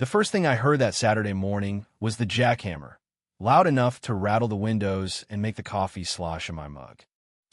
The first thing I heard that Saturday morning was the jackhammer, loud enough to rattle the windows and make the coffee slosh in my mug.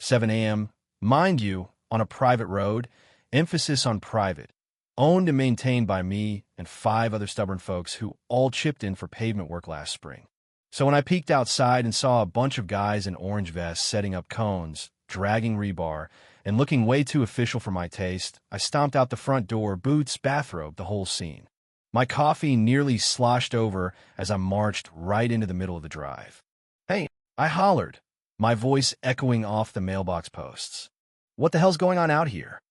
7 a.m., mind you, on a private road, emphasis on private, owned and maintained by me and 5 other stubborn folks who all chipped in for pavement work last spring. So when I peeked outside and saw a bunch of guys in orange vests setting up cones, dragging rebar, and looking way too official for my taste, I stomped out the front door, boots, bathrobe, the whole scene. My coffee nearly sloshed over as I marched right into the middle of the drive. "Hey," I hollered, my voice echoing off the mailbox posts. "What the hell's going on out here?"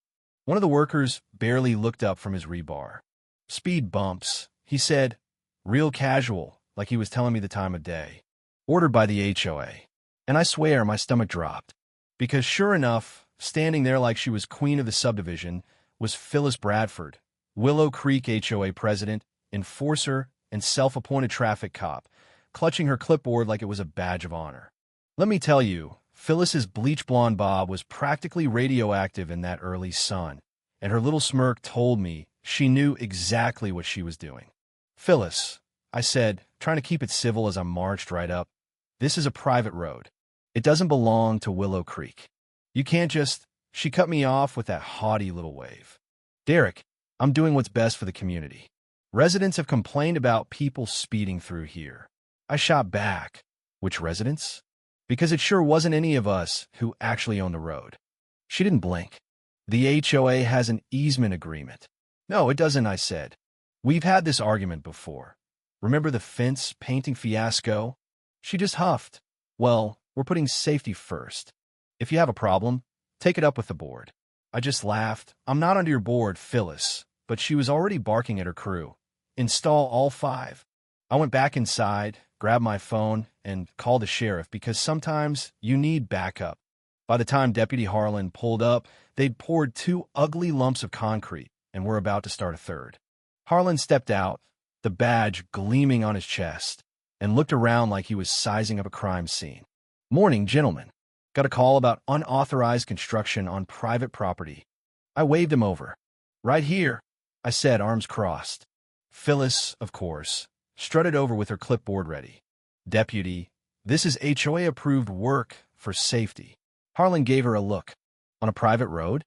One of the workers barely looked up from his rebar. "Speed bumps," he said, real casual, like he was telling me the time of day. "Ordered by the HOA. And I swear my stomach dropped. Because sure enough, standing there like she was queen of the subdivision, was Phyllis Bradford, Willow Creek HOA president, enforcer, and self-appointed traffic cop, clutching her clipboard like it was a badge of honor. Let me tell you, Phyllis's bleach blonde bob was practically radioactive in that early sun, and her little smirk told me she knew exactly what she was doing. "Phyllis," I said, trying to keep it civil as I marched right up, "this is a private road. It doesn't belong to Willow Creek. You can't just—" She cut me off with that haughty little wave. "Derek, I'm doing what's best for the community. Residents have complained about people speeding through here." I shot back. "Which residents?" Because it sure wasn't any of us who actually own the road. She didn't blink. "The HOA has an easement agreement." "No, it doesn't," I said. "We've had this argument before. Remember the fence painting fiasco?" She just huffed. "Well, we're putting safety first. If you have a problem, take it up with the board." I just laughed. "I'm not under your board, Phyllis," but she was already barking at her crew. "Install all 5. I went back inside, grabbed my phone, and called the sheriff because sometimes you need backup. By the time Deputy Harlan pulled up, they'd poured 2 ugly lumps of concrete and were about to start a third. Harlan stepped out, the badge gleaming on his chest, and looked around like he was sizing up a crime scene. "Morning, gentlemen. Got a call about unauthorized construction on private property." I waved him over. "Right here," I said, arms crossed. Phyllis, of course, strutted over with her clipboard ready. "Deputy, this is HOA-approved work for safety." Harlan gave her a look. "On a private road?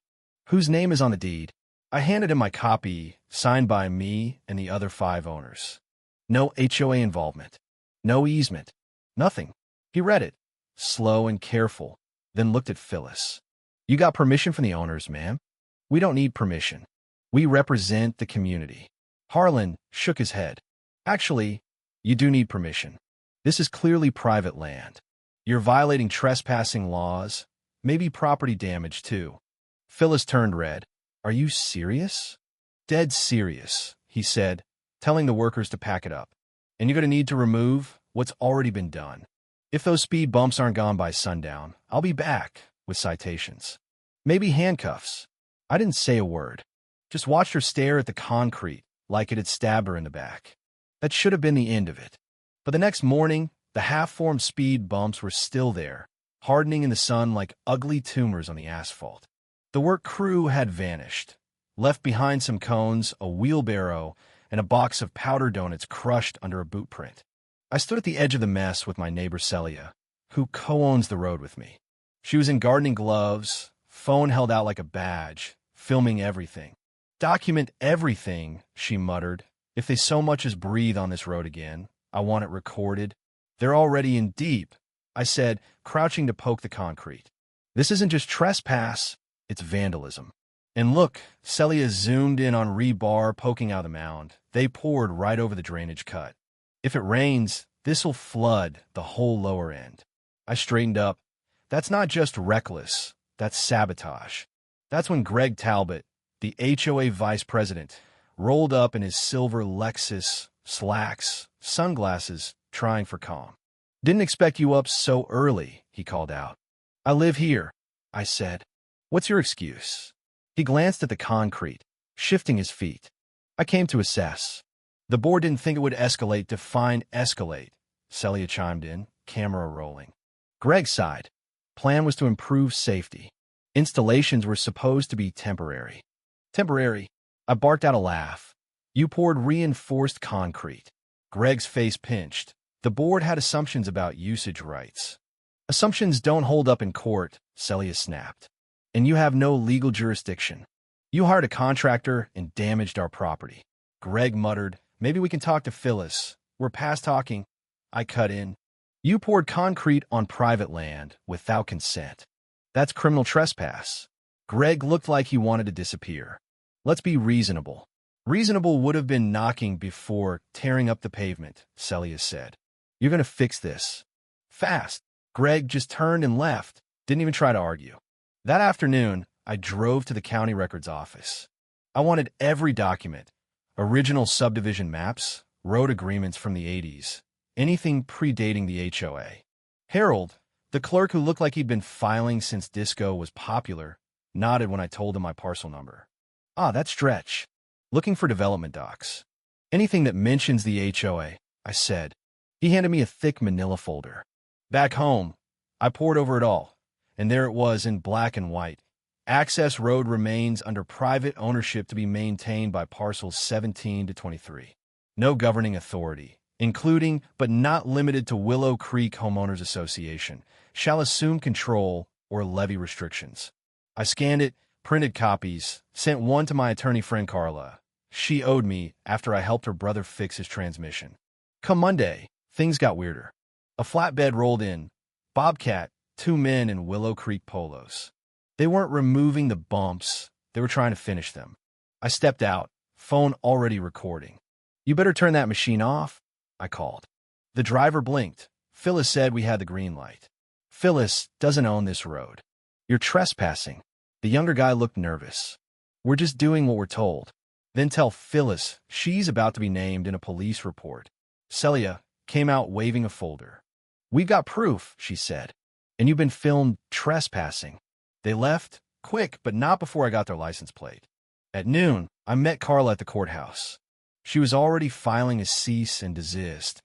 Whose name is on the deed?" I handed him my copy, signed by me and the other 5 owners. "No HOA involvement. No easement. Nothing." He read it, slow and careful, then looked at Phyllis. "You got permission from the owners, ma'am?" "We don't need permission. We represent the community." Harlan shook his head. "Actually, you do need permission. This is clearly private land. You're violating trespassing laws, maybe property damage too." Phyllis turned red. "Are you serious?" "Dead serious," he said, telling the workers to pack it up. "And you're going to need to remove what's already been done. If those speed bumps aren't gone by sundown, I'll be back with citations. Maybe handcuffs." I didn't say a word, just watched her stare at the concrete like it had stabbed her in the back. That should have been the end of it. But the next morning, the half-formed speed bumps were still there, hardening in the sun like ugly tumors on the asphalt. The work crew had vanished, left behind some cones, a wheelbarrow, and a box of powder donuts crushed under a boot print. I stood at the edge of the mess with my neighbor Celia, who co-owns the road with me. She was in gardening gloves, phone held out like a badge, filming everything. "Document everything," she muttered. "If they so much as breathe on this road again, I want it recorded." "They're already in deep," I said, crouching to poke the concrete. "This isn't just trespass, it's vandalism." And look, Celia zoomed in on rebar poking out of the mound. They poured right over the drainage cut. "If it rains, this'll flood the whole lower end." I straightened up. "That's not just reckless, that's sabotage." That's when Greg Talbot, the HOA vice president, rolled up in his silver Lexus, slacks, sunglasses, trying for calm. "Didn't expect you up so early," he called out. "I live here," I said. "What's your excuse?" He glanced at the concrete, shifting his feet. "I came to assess." "The board didn't think it would escalate to fine escalate," Celia chimed in, camera rolling. Greg sighed. "Plan was to improve safety. Installations were supposed to be temporary." "Temporary?" I barked out a laugh. You poured reinforced concrete. Greg's face pinched. The board had assumptions about usage rights. Assumptions don't hold up in court, Celia snapped. And you have no legal jurisdiction. You hired a contractor and damaged our property. Greg muttered, maybe we can talk to Phyllis. We're past talking. I cut in. You poured concrete on private land without consent. That's criminal trespass. Greg looked like he wanted to disappear. Let's be reasonable. Reasonable would have been knocking before tearing up the pavement, Celia said. You're going to fix this. Fast. Greg just turned and left, didn't even try to argue. That afternoon, I drove to the county records office. I wanted every document, original subdivision maps, road agreements from the 80s, anything predating the HOA. Harold, the clerk who looked like he'd been filing since disco was popular, nodded when I told him my parcel number. Ah, that's Stretch. Looking for development docs. Anything that mentions the HOA, I said. He handed me a thick manila folder. Back home, I pored over it all, and there it was in black and white. Access road remains under private ownership to be maintained by parcels 17 to 23. No governing authority, including but not limited to Willow Creek Homeowners Association, shall assume control or levy restrictions. I scanned it, printed copies, sent one to my attorney friend Carla. She owed me after I helped her brother fix his transmission. Come Monday, things got weirder. A flatbed rolled in. Bobcat, 2 men in Willow Creek polos. They weren't removing the bumps. They were trying to finish them. I stepped out, phone already recording. You better turn that machine off, I called. The driver blinked. Phyllis said we had the green light. Phyllis doesn't own this road. You're trespassing. The younger guy looked nervous. We're just doing what we're told. Then tell Phyllis she's about to be named in a police report. Celia came out waving a folder. We've got proof, she said. And you've been filmed trespassing. They left, quick, but not before I got their license plate. At noon, I met Carla at the courthouse. She was already filing a cease and desist,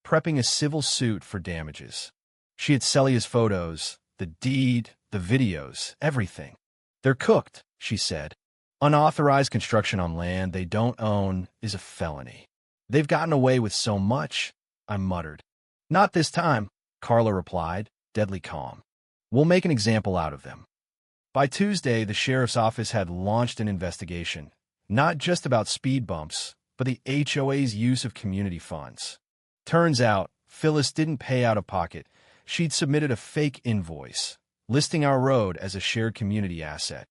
prepping a civil suit for damages. She had Celia's photos, the deed, the videos, everything. They're cooked, she said. Unauthorized construction on land they don't own is a felony. They've gotten away with so much, I muttered. Not this time, Carla replied, deadly calm. We'll make an example out of them. By Tuesday, the sheriff's office had launched an investigation, not just about speed bumps, but the HOA's use of community funds. Turns out, Phyllis didn't pay out of pocket. She'd submitted a fake invoice, listing our road as a shared community asset.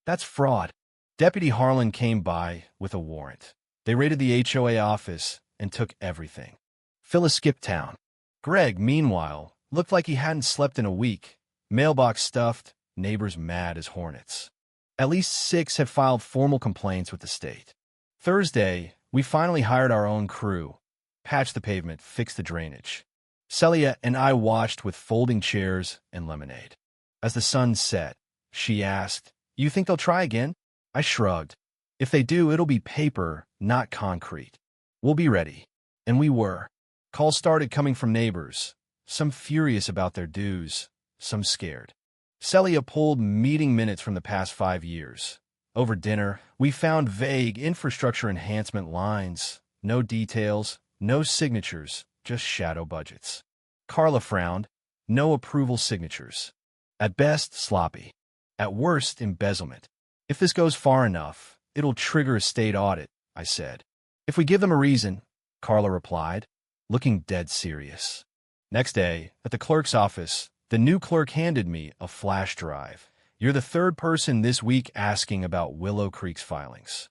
That's fraud. Deputy Harlan came by with a warrant. They raided the HOA office and took everything. Phyllis skipped town. Greg, meanwhile, looked like he hadn't slept in a week. Mailbox stuffed, neighbors mad as hornets. At least 6 had filed formal complaints with the state. Thursday, we finally hired our own crew, patched the pavement, fixed the drainage. Celia and I watched with folding chairs and lemonade. As the sun set, she asked, "You think they'll try again?" I shrugged. If they do, it'll be paper, not concrete. We'll be ready. And we were. Calls started coming from neighbors, some furious about their dues, some scared. Celia pulled meeting minutes from the past 5 years. Over dinner, we found vague infrastructure enhancement lines, no details, no signatures, just shadow budgets. Carla frowned, no approval signatures. At best, sloppy. At worst, embezzlement. If this goes far enough, it'll trigger a state audit, I said. If we give them a reason, Carla replied, looking dead serious. Next day, at the clerk's office, the new clerk handed me a flash drive. You're the 3rd person this week asking about Willow Creek's filings.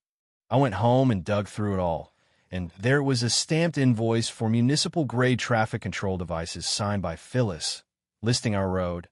I went home and dug through it all, and there was a stamped invoice for municipal-grade traffic control devices signed by Phyllis, listing our road,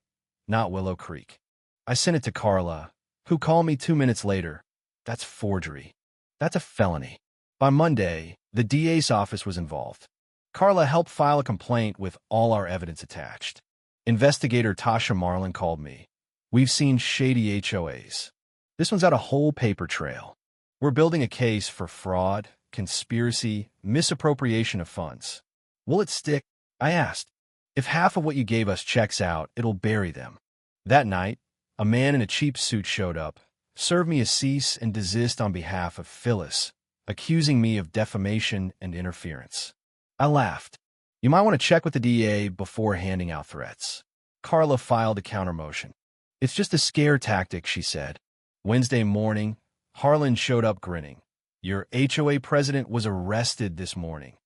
not Willow Creek. I sent it to Carla, who called me 2 minutes later. That's forgery. That's a felony. By Monday, the DA's office was involved. Carla helped file a complaint with all our evidence attached. Investigator Tasha Marlin called me. We've seen shady HOAs. This one's got a whole paper trail. We're building a case for fraud, conspiracy, misappropriation of funds. Will it stick? I asked. If half of what you gave us checks out, it'll bury them. That night, a man in a cheap suit showed up, served me a cease and desist on behalf of Phyllis, accusing me of defamation and interference. I laughed. You might want to check with the DA before handing out threats. Carla filed a countermotion. It's just a scare tactic, she said. Wednesday morning, Harlan showed up grinning. Your HOA president was arrested this morning.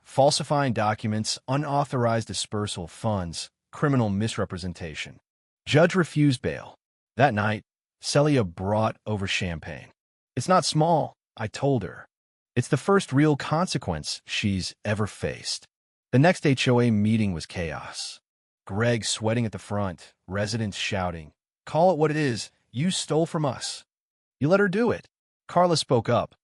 Falsifying documents, unauthorized dispersal of funds, criminal misrepresentation. Judge refused bail. That night, Celia brought over champagne. It's not small, I told her. It's the first real consequence she's ever faced. The next HOA meeting was chaos. Greg sweating at the front, residents shouting, "Call it what it is, you stole from us." You let her do it. Carla spoke up.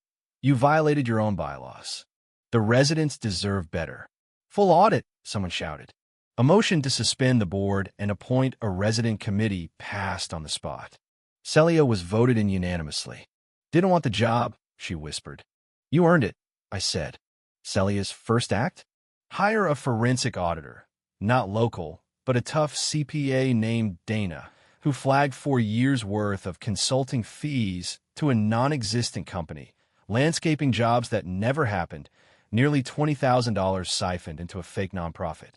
You violated your own bylaws. The residents deserve better. Full audit, someone shouted. A motion to suspend the board and appoint a resident committee passed on the spot. Celia was voted in unanimously. Didn't want the job, she whispered. You earned it, I said. Celia's first act? Hire a forensic auditor, not local, but a tough CPA named Dana, who flagged 4 years' worth of consulting fees to a non-existent company, landscaping jobs that never happened, nearly $20,000 siphoned into a fake nonprofit.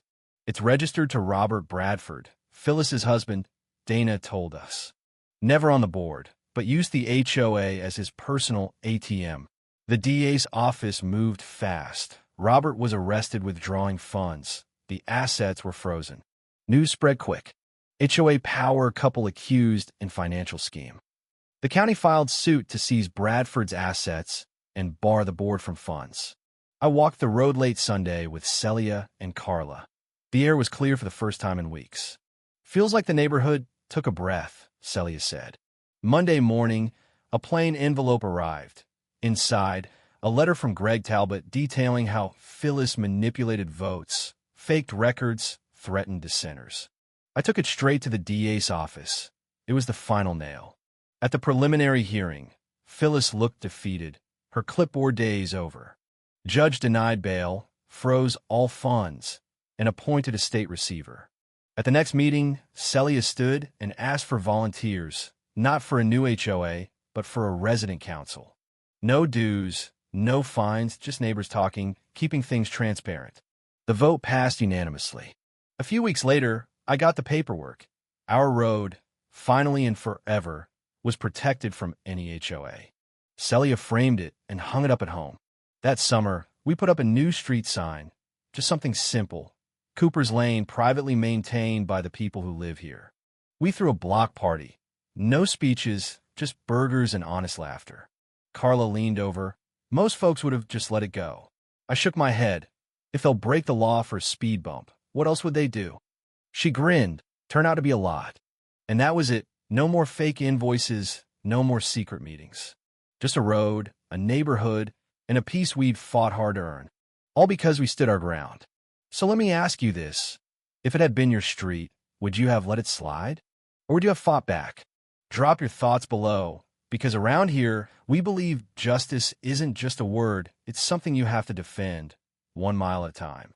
It's registered to Robert Bradford, Phyllis's husband, Dana told us. Never on the board, but used the HOA as his personal ATM. The DA's office moved fast. Robert was arrested withdrawing funds. The assets were frozen. News spread quick. HOA power couple accused in financial scheme. The county filed suit to seize Bradford's assets and bar the board from funds. I walked the road late Sunday with Celia and Carla. The air was clear for the first time in weeks. Feels like the neighborhood took a breath, Celia said. Monday morning, a plain envelope arrived. Inside, a letter from Greg Talbot detailing how Phyllis manipulated votes, faked records, threatened dissenters. I took it straight to the DA's office. It was the final nail. At the preliminary hearing, Phyllis looked defeated, her clipboard days over. Judge denied bail, froze all funds, and appointed a state receiver. At the next meeting, Celia stood and asked for volunteers, not for a new HOA, but for a resident council. No dues, no fines, just neighbors talking, keeping things transparent. The vote passed unanimously. A few weeks later, I got the paperwork. Our road, finally and forever, was protected from any HOA. Celia framed it and hung it up at home. That summer, we put up a new street sign, just something simple. Cooper's Lane, privately maintained by the people who live here. We threw a block party. No speeches, just burgers and honest laughter. Carla leaned over. Most folks would have just let it go. I shook my head. If they'll break the law for a speed bump, what else would they do? She grinned. Turned out to be a lot. And that was it. No more fake invoices, no more secret meetings. Just a road, a neighborhood, and a peace we'd fought hard to earn. All because we stood our ground. So let me ask you this. If it had been your street, would you have let it slide? Or would you have fought back? Drop your thoughts below, because around here, we believe justice isn't just a word, it's something you have to defend, 1 mile at a time.